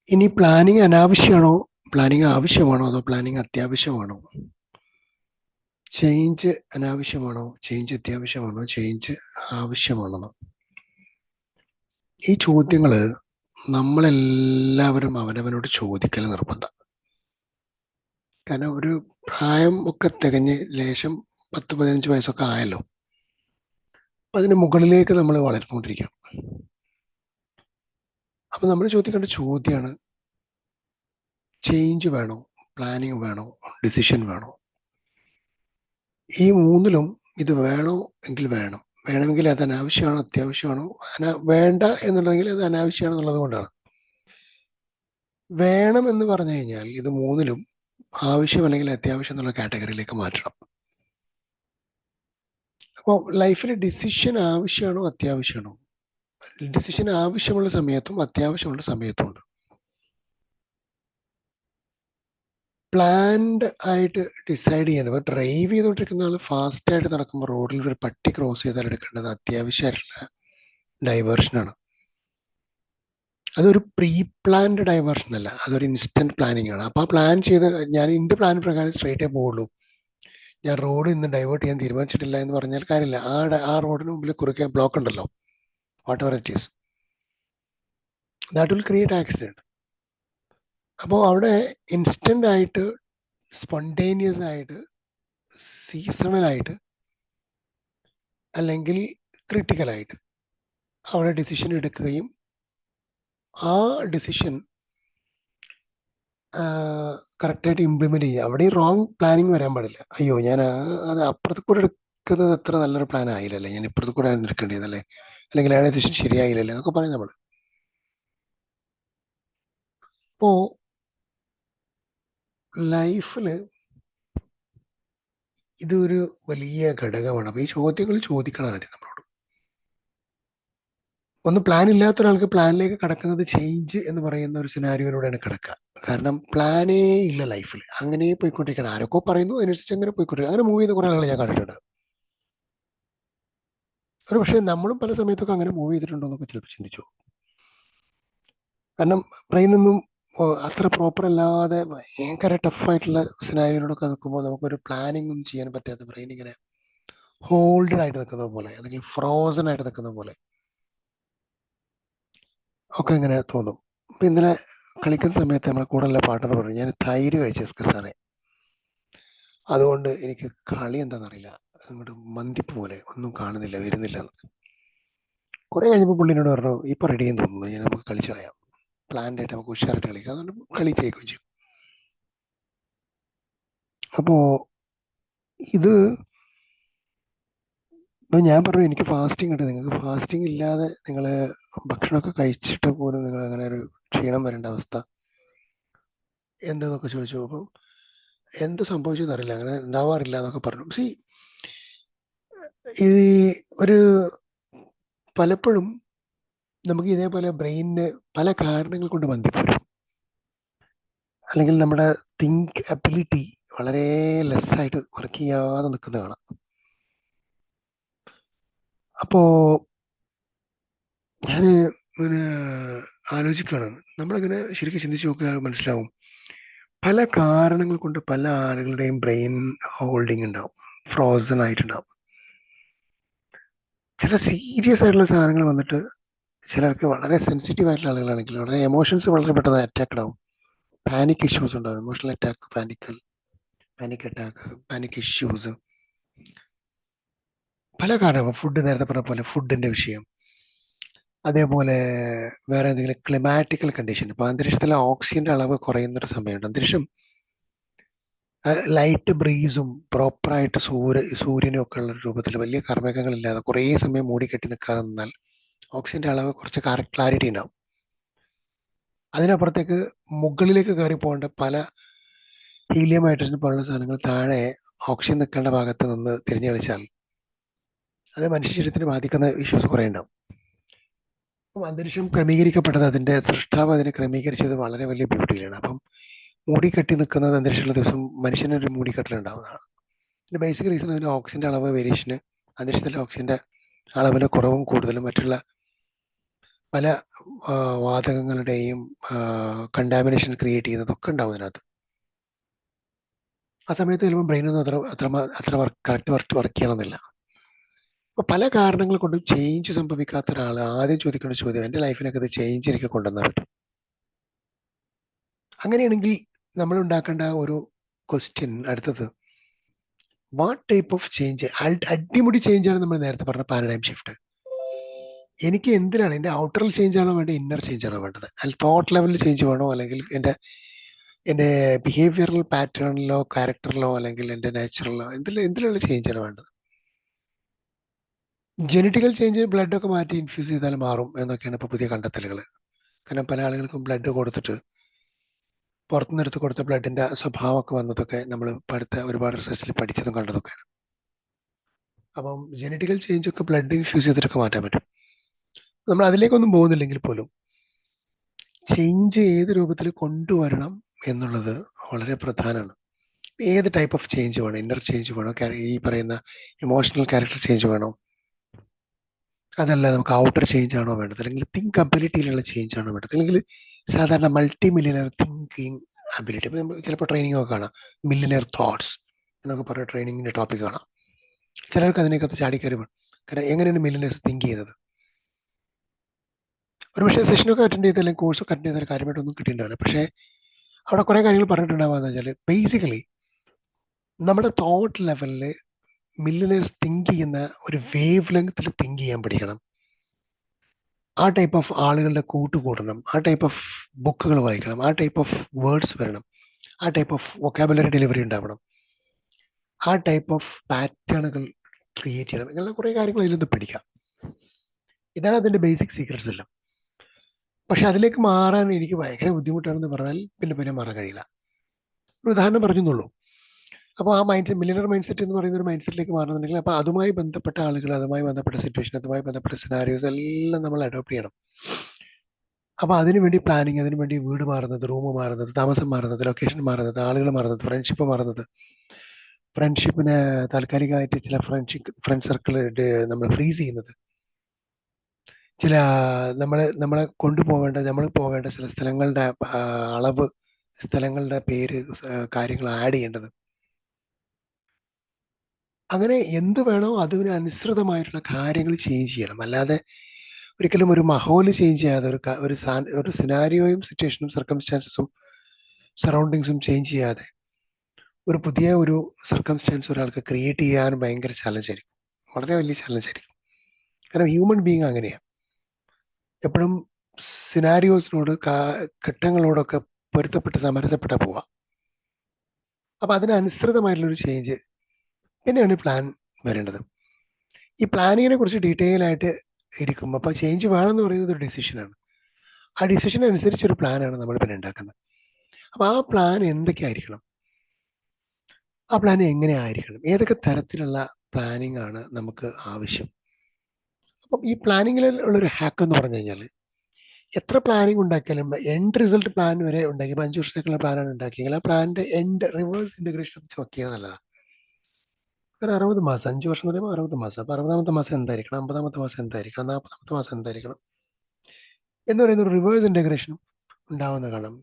ഇനി planning അനാവശ്യമാണോ, planning ആവശ്യമാണോ, അതോ പ്ലാനിങ് അത്യാവശ്യമാണോ? ചേഞ്ച് അനാവശ്യമാണോ, ചേഞ്ച് അത്യാവശ്യമാണോ, ചേഞ്ച് ആവശ്യമാണോ? ഈ ചോദ്യങ്ങള് നമ്മളെല്ലാവരും അവനവനോട് ചോദിക്കൽ നിർബന്ധം. കാരണം ഒരു പ്രായം ഒക്കെ തികഞ്ഞ് ലേശം 10-15 വയസ്സൊക്കെ ആയല്ലോ. അതിന് മുകളിലേക്ക് നമ്മൾ വളർന്നുകൊണ്ടിരിക്കണം. അപ്പൊ നമ്മൾ ചോദിക്കേണ്ട ചോദ്യമാണ്, ചേഞ്ച് വേണോ, പ്ലാനിങ് വേണോ, ഡിസിഷൻ വേണോ? ഈ മൂന്നിലും ഇത് വേണോ എങ്കിൽ വേണം. വേണമെങ്കിൽ അത് അനാവശ്യമാണോ അത്യാവശ്യമാണോ? വേണ്ട എന്നുണ്ടെങ്കിൽ അത് അനാവശ്യമാണെന്നുള്ളത് കൊണ്ടാണ്. വേണം എന്ന് പറഞ്ഞു കഴിഞ്ഞാൽ ഇത് മൂന്നിലും ആവശ്യം അല്ലെങ്കിൽ അത്യാവശ്യം എന്നുള്ള കാറ്റഗറിയിലേക്ക് മാറ്റണം. അപ്പോൾ ലൈഫിൽ ഡിസിഷൻ ആവശ്യമാണോ അത്യാവശ്യമാണോ? ഡിസിഷൻ ആവശ്യമുള്ള സമയത്തും അത്യാവശ്യമുള്ള സമയത്തും ഉണ്ട്. പ്ലാൻഡ് ആയിട്ട് ഡിസൈഡ് ചെയ്യുന്നത്, ഡ്രൈവ് ചെയ്തുകൊണ്ടിരിക്കുന്ന ആൾ ഫാസ്റ്റ് ആയിട്ട് നടക്കുമ്പോൾ റോഡിൽ ഒരു പട്ടി ക്രോസ് ചെയ്താൽ എടുക്കേണ്ടത് അത്യാവശ്യമായിട്ടുള്ള ഡൈവേർഷനാണ്. അതൊരു പ്രീ പ്ലാൻഡ് ഡൈവേർഷൻ അല്ല, അതൊരു ഇൻസ്റ്റന്റ് പ്ലാനിങ് ആണ്. അപ്പൊ ആ പ്ലാൻ ചെയ്ത് ഞാൻ എന്റെ പ്ലാൻ പ്രകാരം സ്ട്രേറ്റേ പോവുള്ളൂ, ഞാൻ റോഡ് ഇന്ന് ഡൈവേർട്ട് ചെയ്യാൻ തീരുമാനിച്ചിട്ടില്ല എന്ന് പറഞ്ഞാൽ കാര്യമില്ല. ആ റോഡിന് മുമ്പിൽ കുറുക്കെ ബ്ലോക്ക് ഉണ്ടല്ലോ, what ever it is, that will create accident. അപ്പോൾ അവിടെ ഇൻസ്റ്റന്റ് ആയിട്ട്, സ്പോണ്ടേനിയസ് ആയിട്ട്, സീസണൽ ആയിട്ട്, അല്ലെങ്കിൽ ക്രിട്ടിക്കലായിട്ട് അവിടെ ഡിസിഷൻ എടുക്കുകയും ആ ഡിസിഷൻ കറക്റ്റായിട്ട് ഇംപ്ലിമെന്റ് ചെയ്യുക. അവിടെ റോങ് പ്ലാനിങ് വരാൻ പാടില്ല. അയ്യോ ഞാൻ അത് അപ്പുറത്ത് കൂടെ എടുക്കുന്നത് അത്ര നല്ലൊരു പ്ലാൻ ആയില്ലല്ലേ, ഞാൻ ഇപ്പുറത്ത് കൂടെ എടുക്കേണ്ടതല്ലേ, അല്ലെങ്കിൽ ആ ഡിസിഷൻ ശരിയായില്ലല്ലേ എന്നൊക്കെ പറയും നമ്മൾ. അപ്പോ ലൈഫില് ഇതൊരു വലിയ ഘടകമാണ്. അപ്പൊ ഈ ചോദ്യങ്ങൾ ചോദിക്കണം ആദ്യം നമ്മളോട്. ഒന്ന് പ്ലാൻ ഇല്ലാത്ത ഒരാൾക്ക് പ്ലാനിലേക്ക് കടക്കുന്നത് ചേഞ്ച് എന്ന് പറയുന്ന ഒരു സിനാരിയോയിലൂടെയാണ് കിടക്കുക. കാരണം പ്ലാനേ ഇല്ല ലൈഫിൽ, അങ്ങനെ പോയിക്കൊണ്ടിരിക്കണം. ആരൊക്കെ പറയുന്നു അതിനനുസരിച്ച് അങ്ങനെ പോയിക്കൊണ്ടിരിക്കും. അങ്ങനെ മൂവ് ചെയ്ത കുറെ ആളുകൾ ഞാൻ കണ്ടിട്ടുണ്ട്. ഒരു പക്ഷേ നമ്മളും പല സമയത്തൊക്കെ അങ്ങനെ മൂവ് ചെയ്തിട്ടുണ്ടോ എന്നൊക്കെ ചിലപ്പോൾ ചിന്തിച്ചു. കാരണം ബ്രെയിനൊന്നും അത്ര പ്രോപ്പർ അല്ലാതെ ഭയങ്കര ടഫായിട്ടുള്ള സിനാരിയോയിലൂടെ നിൽക്കുമ്പോൾ നമുക്കൊരു പ്ലാനിങ് ഒന്നും ചെയ്യാൻ പറ്റാത്ത ബ്രെയിൻ ഇങ്ങനെ ഹോൾഡഡ് ആയിട്ട് നിൽക്കുന്ന പോലെ, അല്ലെങ്കിൽ ഫ്രോസൺ ആയിട്ട് നിൽക്കുന്ന പോലെ ഒക്കെ ഇങ്ങനെ തോന്നും. അപ്പൊ ഇന്നലെ കളിക്കുന്ന സമയത്ത് നമ്മളെ കൂടെയുള്ള പാർട്ണർ പറഞ്ഞു, ഞാൻ തൈര് കഴിച്ച സാറേ, അതുകൊണ്ട് എനിക്ക് കളി എന്താണെന്നറിയില്ല, അങ്ങോട്ട് മന്തിപ്പ് പോലെ ഒന്നും കാണുന്നില്ല, വരുന്നില്ല. കുറെ കഴിഞ്ഞപ്പോൾ പുള്ളിനോട് പറഞ്ഞു, ഇപ്പൊ റെഡി എന്ന് തോന്നുന്നു, ഞാൻ നമുക്ക് കളിച്ച് കളയാം, പ്ലാൻഡ് ആയിട്ട് നമുക്ക് ഉഷാറായിട്ട് കളിക്കാം, അതുകൊണ്ട് കളി ജയിക്കുകയും ചെയ്യും. അപ്പോ ഇത് ഇപ്പൊ ഞാൻ പറഞ്ഞു എനിക്ക് ഫാസ്റ്റിംഗ് ഉണ്ട്, നിങ്ങൾക്ക് ഫാസ്റ്റിംഗ് ഇല്ലാതെ നിങ്ങൾ ഭക്ഷണമൊക്കെ കഴിച്ചിട്ട് പോലും നിങ്ങൾ അങ്ങനെ ഒരു ക്ഷീണം വരേണ്ട അവസ്ഥ എന്തെന്നൊക്കെ ചോദിച്ചു. അപ്പം എന്ത് സംഭവിച്ചെന്ന് അറിയില്ല, അങ്ങനെ ഉണ്ടാവാറില്ല എന്നൊക്കെ പറഞ്ഞു. സി, ഈ ഒരു പലപ്പോഴും നമുക്ക് ഇതേപോലെ ബ്രെയിനിന് പല കാരണങ്ങൾ കൊണ്ട് ബന്ധിപ്പിക്കും, അല്ലെങ്കിൽ നമ്മുടെ തിങ്ക് അബിലിറ്റി വളരെ ലെസ്സായിട്ട് വർക്ക് ചെയ്യാതെ നിൽക്കുന്ന കാണാം. അപ്പോ ഞാൻ ഇങ്ങനെ ആലോചിക്കുകയാണ്, നമ്മളിങ്ങനെ ശരിക്കും ചിന്തിച്ച് നോക്കിയാൽ മനസ്സിലാവും, പല കാരണങ്ങൾ കൊണ്ട് പല ആളുകളുടെയും ബ്രെയിൻ ഹോൾഡിംഗ് ഉണ്ടാവും, ഫ്രോസൺ ആയിട്ടുണ്ടാവും. ചില സീരിയസ് ആയിട്ടുള്ള സാധനങ്ങൾ വന്നിട്ട് ചിലർക്ക് വളരെ സെൻസിറ്റീവ് ആയിട്ടുള്ള ആളുകളാണെങ്കിൽ വളരെ എമോഷൻസ് വളരെ പെട്ടെന്ന് അറ്റാക്ഡ് ആവും, പാനിക് ഇഷ്യൂസ് ഉണ്ടാവും, emotional attack, panic attack, panic issues, പല കാരണവും. ഫുഡ്, നേരത്തെ പറഞ്ഞ പോലെ ഫുഡിന്റെ വിഷയം, അതേപോലെ വേറെ എന്തെങ്കിലും ക്ലിമാറ്റിക്കൽ കണ്ടീഷൻ. ഇപ്പൊ അന്തരീക്ഷത്തിലെ ഓക്സിജന്റെ അളവ് കുറയുന്ന ഒരു സമയമുണ്ട്. അന്തരീക്ഷം ലൈറ്റ് ബ്രീസും പ്രോപ്പറായിട്ട് സൂര്യനും ഒക്കെ ഉള്ള രൂപത്തിൽ വലിയ കർമ്മേഘങ്ങളില്ലാതെ കുറേ സമയം മൂടിക്കെട്ടി നിൽക്കാതെ നിന്നാൽ ഓക്സിജന്റെ അളവ് കുറച്ച് ക്ലാരിറ്റി ഉണ്ടാവും. അതിനപ്പുറത്തേക്ക് മുകളിലേക്ക് കയറി പോകേണ്ട പല ഹീലിയം, ഹൈഡ്രജൻ പോലുള്ള സാധനങ്ങൾ താഴെ ഓക്സിജൻ നിൽക്കേണ്ട ഭാഗത്ത് നിന്ന് തിരിഞ്ഞു കളിച്ചാൽ അത് മനുഷ്യ ശരീരത്തിന് ബാധിക്കുന്ന ഇഷ്യൂസ് കുറേ ഉണ്ടാവും. അപ്പം അന്തരീക്ഷം ക്രമീകരിക്കപ്പെട്ടത്, അതിന്റെ സൃഷ്ടാവ് അതിനെ ക്രമീകരിച്ചത് വളരെ വലിയ ബ്യൂട്ടിയിലാണ്. അപ്പം മൂടിക്കെട്ടി നിൽക്കുന്നത് അന്തരീക്ഷമുള്ള ദിവസം മനുഷ്യനൊരു മൂടിക്കെട്ടലുണ്ടാവുന്നതാണ്. ഇതിന്റെ ബേസിക് റീസൺ അതിന്റെ ഓക്സിജന്റെ അളവ് വേരിയേഷന്, അന്തരീക്ഷത്തിലെ ഓക്സിജന്റെ അളവിലെ കുറവും കൂടുതലും മറ്റുള്ള പല വാതകങ്ങളുടെയും കണ്ടാമിനേഷൻ ക്രിയേറ്റ് ചെയ്യുന്നതൊക്കെ ഉണ്ടാവും ഇതിനകത്ത്. ആ സമയത്ത് ചിലപ്പോൾ ബ്രെയിനൊന്നും അത്ര കറക്റ്റ് വർക്ക് ചെയ്യണമെന്നില്ല. അപ്പോൾ പല കാരണങ്ങൾ കൊണ്ട് ചേഞ്ച് സംഭവിക്കാത്ത ഒരാൾ ആദ്യം ചോദിക്കേണ്ട ചോദ്യം, എൻ്റെ ലൈഫിനൊക്കെ ഇത് ചേഞ്ച് എനിക്ക് കൊണ്ടുവന്നാൽ പറ്റും. അങ്ങനെയാണെങ്കിൽ നമ്മൾ ഉണ്ടാക്കേണ്ട ഒരു ക്വസ്റ്റ്യൻ അടുത്തത്, വാട്ട് ടൈപ്പ് ഓഫ് ചേഞ്ച്? അടിമുടി ചേഞ്ച് ആണ് നമ്മൾ നേരത്തെ പറഞ്ഞ പാരഡൈം ഷിഫ്റ്റ്. എനിക്ക് എന്തിനാണ്, എൻ്റെ ഔട്ടറിൽ ചേഞ്ച് ആണോ വേണ്ടത്, ഇന്നർ ചേഞ്ച് ആണോ വേണ്ടത്? അല്ലെങ്കിൽ തോട്ട് ലെവലിൽ ചേഞ്ച് വേണോ, അല്ലെങ്കിൽ എൻ്റെ ബിഹേവിയറൽ പാറ്റേണിലോ ക്യാരക്ടറിലോ അല്ലെങ്കിൽ എൻ്റെ നാച്ചുറലോ എന്തിലുള്ള ചേഞ്ച് ആണ് വേണ്ടത്? ജനറ്റിക്കൽ ചേഞ്ച് ബ്ലഡൊക്കെ മാറ്റി ഇൻഫ്യൂസ് ചെയ്താൽ മാറും എന്നൊക്കെയാണ് ഇപ്പോൾ പുതിയ കണ്ടെത്തലുകൾ. കാരണം പല ആളുകൾക്കും ബ്ലഡ് കൊടുത്തിട്ട് പുറത്തുനിന്ന് എടുത്ത് കൊടുത്ത ബ്ലഡിന്റെ സ്വഭാവമൊക്കെ വന്നതൊക്കെ നമ്മൾ അടുത്ത ഒരുപാട് റിസർച്ചിൽ പഠിച്ചതും കണ്ടതൊക്കെയാണ്. അപ്പം ജനറ്റിക്കൽ ചേഞ്ച് ഒക്കെ ബ്ലഡ് ഇൻഫ്യൂസ് ചെയ്തിട്ടൊക്കെ മാറ്റാൻ പറ്റും. നമ്മൾ അതിലേക്കൊന്നും പോകുന്നില്ലെങ്കിൽ പോലും ചേഞ്ച് ഏത് രൂപത്തിൽ കൊണ്ടുവരണം എന്നുള്ളത് വളരെ പ്രധാനമാണ്. ഏത് ടൈപ്പ് ഓഫ് ചേഞ്ച് വേണം? ഇന്നർ ചേഞ്ച് വേണോ, ഈ പറയുന്ന ഇമോഷണൽ ക്യാരക്ടർ ചേഞ്ച് വേണോ, അതല്ല നമുക്ക് ഔട്ടർ ചേഞ്ച് ആണോ വേണ്ടത്, അല്ലെങ്കിൽ തിങ്ക് അബിലിറ്റിയിലുള്ള ചേഞ്ച് ആണോ വേണ്ടത്, അല്ലെങ്കിൽ സാധാരണ മൾട്ടി മില്യനർ തിങ്കിങ് അബിലിറ്റി? ഇപ്പം നമ്മൾ ചിലപ്പോൾ ട്രെയിനിങ് ഒക്കെ കാണാം, മില്യനർ തോട്ട്സ് എന്നൊക്കെ പറഞ്ഞ ട്രെയിനിങ്ങിന്റെ ടോപ്പിക് കാണാം. ചിലർക്ക് അതിനകത്ത് ചാടിക്കയറി വേണം. കാരണം എങ്ങനെയാണ് മില്യനേഴ്സ് തിങ്ക് ചെയ്തത്? ഒരു പക്ഷേ സെഷനൊക്കെ അറ്റൻഡ് ചെയ്ത് അല്ലെങ്കിൽ കോഴ്സൊക്കെ അറ്റൻഡ് ചെയ്താൽ കാര്യമായിട്ടൊന്നും കിട്ടിയിട്ടുണ്ടാവില്ല. പക്ഷേ അവിടെ കുറേ കാര്യങ്ങൾ പറഞ്ഞിട്ടുണ്ടാവുക വെച്ചാൽ ബേസിക്കലി നമ്മുടെ തോട്ട് ലെവലിൽ മില്യനേഴ്സ് തിങ്ക് ചെയ്യുന്ന ഒരു വേവ് ലെങ്ത്തിൽ തിങ്ക് ചെയ്യാൻ പഠിക്കണം. ആ ടൈപ്പ് ഓഫ് ആളുകളുടെ കൂട്ടുകൂടണം, ആ ടൈപ്പ് ഓഫ് ബുക്കുകൾ വായിക്കണം, ആ ടൈപ്പ് ഓഫ് വേർഡ്സ് വരണം, ആ ടൈപ്പ് ഓഫ് വൊക്കാബുലറി ഡെലിവറി ഉണ്ടാവണം, ആ ടൈപ്പ് ഓഫ് പാറ്റേണുകൾ ക്രിയേറ്റ് ചെയ്യണം. ഇങ്ങനെയുള്ള കുറേ കാര്യങ്ങൾ ഇതിൽ നിന്ന് പഠിക്കാം. ഇതാണ് അതിൻ്റെ ബേസിക് സീക്രട്സ് എല്ലാം. പക്ഷെ അതിലേക്ക് മാറാൻ എനിക്ക് ഭയങ്കര ബുദ്ധിമുട്ടാണെന്ന് പറഞ്ഞാൽ പിന്നെ മാറാൻ കഴിയില്ല. ഒരു ഉദാഹരണം പറഞ്ഞെന്നുള്ളൂ. അപ്പോൾ ആ മൈൻഡ് മില്യണർ മൈൻഡ് സെറ്റ് എന്ന് പറയുന്ന ഒരു മൈൻഡ് സെറ്റിലേക്ക് മാറണമെന്നുണ്ടെങ്കിൽ അപ്പോൾ അതുമായി ബന്ധപ്പെട്ട ആളുകൾ, അതുമായി ബന്ധപ്പെട്ട സിറ്റുവേഷൻ, അതുമായി ബന്ധപ്പെട്ട സിനാരിയോസ് എല്ലാം നമ്മൾ അഡോപ്റ്റ് ചെയ്യണം. അപ്പോൾ അതിനുവേണ്ടി പ്ലാനിങ്, അതിനുവേണ്ടി വീട് മാറുന്നത്, റൂം മാറുന്നത്, താമസം മാറുന്നത്, ലൊക്കേഷൻ മാറുന്നത്, ആളുകൾ മാറുന്നത്, ഫ്രണ്ട്ഷിപ്പ് മാറുന്നത്, ഫ്രണ്ട്ഷിപ്പിന് താൽക്കാലികമായിട്ട് ചില ഫ്രണ്ട് സർക്കിൾ നമ്മൾ ഫ്രീസ് ചെയ്യുന്നത്, ചില നമ്മളെ കൊണ്ടുപോകേണ്ട, നമ്മൾ പോകേണ്ട ചില സ്ഥലങ്ങളുടെ അളവ്, സ്ഥലങ്ങളുടെ പേര്, കാര്യങ്ങൾ ആഡ് ചെയ്യേണ്ടത്, അങ്ങനെ എന്ത് വേണോ അതിന് അനുസൃതമായിട്ടുള്ള കാര്യങ്ങൾ ചേഞ്ച് ചെയ്യണം. അല്ലാതെ ഒരിക്കലും ഒരു മഹോല് ചേഞ്ച് ചെയ്യാതെ, ഒരു സിനാരിയോയും സിറ്റുവേഷനും സർക്കംസ്റ്റാൻസസും സറൗണ്ടിങ്സും ചേഞ്ച് ചെയ്യാതെ ഒരു പുതിയ ഒരു സർക്കംസ്റ്റാൻസ് ഒരാൾക്ക് ക്രിയേറ്റ് ചെയ്യാൻ ഭയങ്കര ചാലഞ്ച് ആയിരിക്കും, വളരെ വലിയ ചാലഞ്ച് ആയിരിക്കും. കാരണം ഹ്യൂമൻ ബീങ് അങ്ങനെയാണ്, എപ്പോഴും സിനാരിയോസിനോട് ഘട്ടങ്ങളോടൊക്കെ പൊരുത്തപ്പെട്ട് സമരസപ്പെട്ട പോവാം. അപ്പൊ അതിനനുസൃതമായിട്ടുള്ളൊരു ചേഞ്ച് പിന്നെയാണ് പ്ലാൻ വരേണ്ടത്. ഈ പ്ലാനിങ്ങിനെ കുറിച്ച് ഡീറ്റെയിൽ ആയിട്ട് ഇരിക്കും. അപ്പൊ ചേഞ്ച് വേണമെന്ന് പറയുന്നത് ഒരു ഡിസിഷനാണ്. ആ ഡിസിഷൻ അനുസരിച്ചൊരു പ്ലാനാണ് നമ്മൾ പിന്നെ ഉണ്ടാക്കുന്നത്. അപ്പൊ ആ പ്ലാൻ എന്തൊക്കെയായിരിക്കണം, ആ പ്ലാൻ എങ്ങനെ ആയിരിക്കണം, ഏതൊക്കെ തരത്തിലുള്ള പ്ലാനിങ് ആണ് നമുക്ക് ആവശ്യം? അപ്പം ഈ പ്ലാനിങ്ങിൽ ഉള്ളൊരു ഹാക്ക് എന്ന് പറഞ്ഞു കഴിഞ്ഞാൽ, എത്ര പ്ലാനിങ് ഉണ്ടാക്കിയാലും എൻഡ് റിസൾട്ട് പ്ലാൻ വരെ ഉണ്ടാക്കി, 5 വർഷത്തേക്കുള്ള പ്ലാനാണ് ഉണ്ടാക്കിയെങ്കിൽ ആ പ്ലാനിന്റെ എൻഡ് റിവേഴ്സ് ഇന്റഗ്രേഷൻ ചെക്ക് ചെയ്യുക നല്ലതാണ്. ഒരു 60 മാസം, 5 വർഷം എന്ന് പറയുമ്പോൾ 60 മാസം. അപ്പൊ 60ാമത്തെ മാസം എന്തായിരിക്കണം, 50ാമത്തെ മാസം എന്തായിരിക്കണം, 40ാമത്തെ മാസം എന്തായിരിക്കണം എന്ന് പറയുന്ന ഒരു റിവേഴ്സ് ഇന്റഗ്രേഷൻ ഉണ്ടാവുന്ന കാണാം.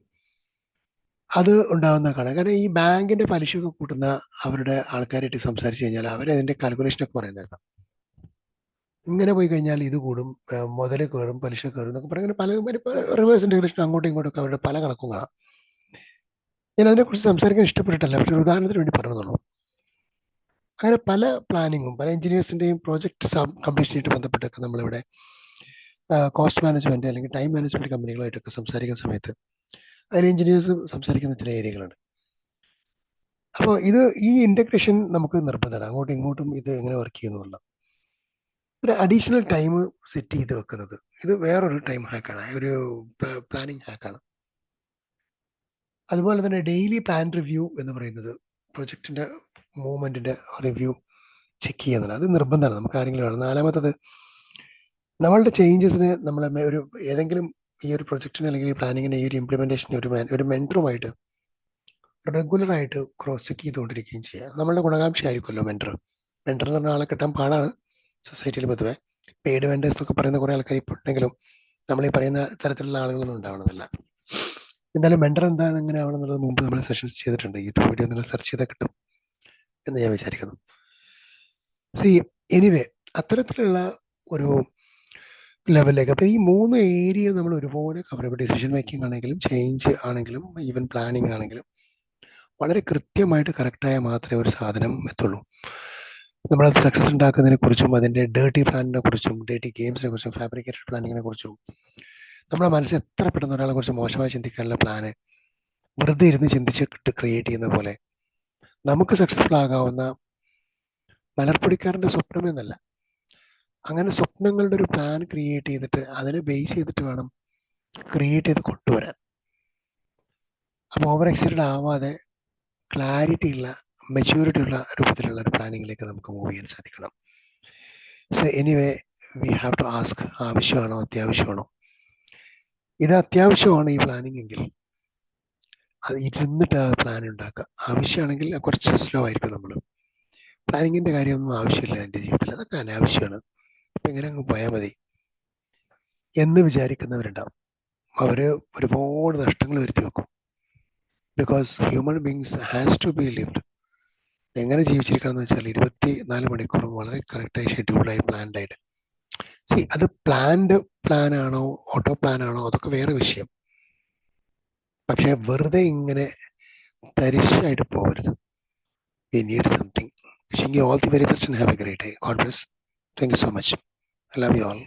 അത് ഉണ്ടാവുന്ന കാണാം. കാരണം ഈ ബാങ്കിന്റെ പലിശയൊക്കെ കൂട്ടുന്ന അവരുടെ ആൾക്കാരായിട്ട് സംസാരിച്ച് കഴിഞ്ഞാൽ അവരതിന്റെ കാൽക്കുലേഷനൊക്കെ പറയുന്നേക്കാം. ഇങ്ങനെ പോയി കഴിഞ്ഞാൽ ഇത് കൂടും, മുതൽ കയറും, പലിശ കയറും എന്നൊക്കെ പറയുന്നത് പല റിവേഴ്സ് ഇന്റഗ്രേഷൻ അങ്ങോട്ടും ഇങ്ങോട്ടും ഒക്കെ അവരുടെ പല കണക്കും കാണാം. ഞാൻ അതിനെക്കുറിച്ച് സംസാരിക്കാൻ ഇഷ്ടപ്പെട്ടിട്ടല്ല, പക്ഷെ ഒരു ഉദാഹരണത്തിന് വേണ്ടി പറഞ്ഞതുള്ളൂ. അങ്ങനെ പല പ്ലാനിങ്ങും പല എഞ്ചിനീയേഴ്സിന്റെയും പ്രോജക്ട് കംപ്ലീഷനായിട്ട് ബന്ധപ്പെട്ടൊക്കെ നമ്മളിവിടെ കോസ്റ്റ് മാനേജ്മെന്റ് അല്ലെങ്കിൽ ടൈം മാനേജ്മെന്റ് കമ്പനികളായിട്ടൊക്കെ സംസാരിക്കുന്ന സമയത്ത് അതിൽ എഞ്ചിനീയേഴ്സ് സംസാരിക്കുന്ന ചില ഏരിയകളുണ്ട്. അപ്പോൾ ഈ ഇന്റഗ്രേഷൻ നമുക്ക് നിർബന്ധമാണ്. അങ്ങോട്ടും ഇങ്ങോട്ടും ഇത് എങ്ങനെ വർക്ക് ചെയ്യുന്നുള്ള ഒരു അഡീഷണൽ ടൈം സെറ്റ് ചെയ്ത് വെക്കുന്നത്, ഇത് വേറൊരു ടൈം ഹാക്കാണ്, ഒരു പ്ലാനിങ് ഹാക്കാണ്. അതുപോലെ തന്നെ ഡെയിലി പ്ലാൻ റിവ്യൂ എന്ന് പറയുന്നത് പ്രൊജക്ടിന്റെ മൂവ്മെന്റിന്റെ റിവ്യൂ ചെക്ക് ചെയ്യുന്നത് അത് നിർബന്ധമാണ്, നമുക്ക് ആരെങ്കിലും വേണം. 4ാമത്തത്, നമ്മളുടെ ചേഞ്ചസിന് നമ്മളെ ഒരു ഏതെങ്കിലും ഈ ഒരു പ്രൊജക്ടിന് അല്ലെങ്കിൽ ഈ പ്ലാനിങ്ങിന് ഈ ഒരു ഇംപ്ലിമെന്റേഷന് ഒരു മെന്ററുമായിട്ട് റെഗുലർ ആയിട്ട് ക്രോസ് ചെക്ക് ചെയ്തുകൊണ്ടിരിക്കുകയും ചെയ്യുക. നമ്മളുടെ ഗുണകാംക്ഷ ആയിരിക്കുമല്ലോ മെന്റർ. മെന്റർ എന്ന് പറഞ്ഞ ആളെ കിട്ടാൻ പാടാണ് സൊസൈറ്റിയിൽ പൊതുവെ. പെയ്ഡ് വെൻഡേഴ്സ് എന്നൊക്കെ പറയുന്ന കുറെ ആൾക്കാർ ഇപ്പോൾ ഉണ്ടെങ്കിലും നമ്മൾ ഈ പറയുന്ന തരത്തിലുള്ള ആളുകളൊന്നും ഉണ്ടാവണമെന്നില്ല. എന്തായാലും മെൻറ്റർ എന്താണ് എങ്ങനെ ആവണമെന്നുള്ളത് മുമ്പ് നമ്മൾ സെഷൻസ് ചെയ്തിട്ടുണ്ട്. യൂട്യൂബ് വീഡിയോ നിങ്ങൾ സെർച്ച് ചെയ്താൽ കിട്ടും എന്ന് ഞാൻ വിചാരിക്കുന്നു. സി എനിവേ അത്തരത്തിലുള്ള ഒരു ലെവലിലേക്ക് അപ്പോൾ ഈ 3 ഏരിയ നമ്മൾ ഒരുപോലെ കവർ ചെയ്യുമ്പോൾ ഡിസിഷൻ മേക്കിംഗ് ആണെങ്കിലും ചേഞ്ച് ആണെങ്കിലും ഈവൻ പ്ലാനിങ് ആണെങ്കിലും വളരെ കൃത്യമായിട്ട് കറക്റ്റായാൽ മാത്രമേ ഒരു സാധനം എത്തുള്ളൂ. നമ്മളത് സക്സസ് ഉണ്ടാക്കുന്നതിനെ കുറിച്ചും അതിൻ്റെ ഡേർട്ടി പ്ലാനിനെ കുറിച്ചും ഡേർട്ടി ഗെയിംസിനെ കുറിച്ചും ഫാബ്രിക്കേറ്റഡ് പ്ലാനിങ്ങിനെ കുറിച്ചും നമ്മുടെ മനസ്സിൽ എത്ര പെട്ടെന്ന് ഒരാളെ കുറിച്ച് മോശമായി ചിന്തിക്കാനുള്ള പ്ലാന് വെറുതെ ഇരുന്ന് ചിന്തിച്ചിട്ട് ക്രിയേറ്റ് ചെയ്യുന്ന പോലെ നമുക്ക് സക്സസ്ഫുൾ ആകാവുന്ന മലർപ്പൊടിക്കാരൻ്റെ സ്വപ്നമെന്നല്ല, അങ്ങനെ സ്വപ്നങ്ങളുടെ ഒരു പ്ലാൻ ക്രിയേറ്റ് ചെയ്തിട്ട് അതിനെ ബേസ് ചെയ്തിട്ട് വേണം ക്രിയേറ്റ് ചെയ്ത് കൊണ്ടുവരാൻ. അപ്പോൾ ഓവർ എക്സൈറ്റഡ് ആവാതെ ക്ലാരിറ്റി ഉള്ള മെച്യൂരിറ്റി ഉള്ള രൂപത്തിലുള്ള ഒരു പ്ലാനിങ്ങിലേക്ക് നമുക്ക് മൂവ് ചെയ്യാൻ സാധിക്കണം. So anyway we have to ask, ആവശ്യമാണോ അത്യാവശ്യമാണോ? ഇത് അത്യാവശ്യമാണ് ഈ പ്ലാനിങ് എങ്കിൽ അത് ഇരുന്നിട്ട് ആ പ്ലാൻ ഉണ്ടാക്കുക. ആവശ്യമാണെങ്കിൽ കുറച്ച് സ്ലോ ആയിരിക്കും നമ്മൾ. പ്ലാനിങ്ങിൻ്റെ കാര്യമൊന്നും ആവശ്യമില്ല എൻ്റെ ജീവിതത്തിൽ, അതൊക്കെ അനാവശ്യമാണ്, ഇപ്പം എങ്ങനെ അങ്ങ് പോയാൽ മതി എന്ന് വിചാരിക്കുന്നവരുണ്ടാവും. അവർ ഒരുപാട് നഷ്ടങ്ങൾ വരുത്തി വെക്കും. Because human beings has to be lived. എങ്ങനെ ജീവിച്ചിരിക്കണം എന്ന് വെച്ചാൽ 24 മണിക്കൂറും വളരെ കറക്റ്റായി ഷെഡ്യൂൾഡായി പ്ലാൻഡായിട്ട്. അത് പ്ലാൻഡ് പ്ലാനാണോ ഓട്ടോ പ്ലാനാണോ അതൊക്കെ വേറെ വിഷയം. പക്ഷെ വെറുതെ ഇങ്ങനെ തരിശായിട്ട് പോകരുത്. We need something. Wishing you all the very best and have a great day. God bless. Thank you so much. I love you all.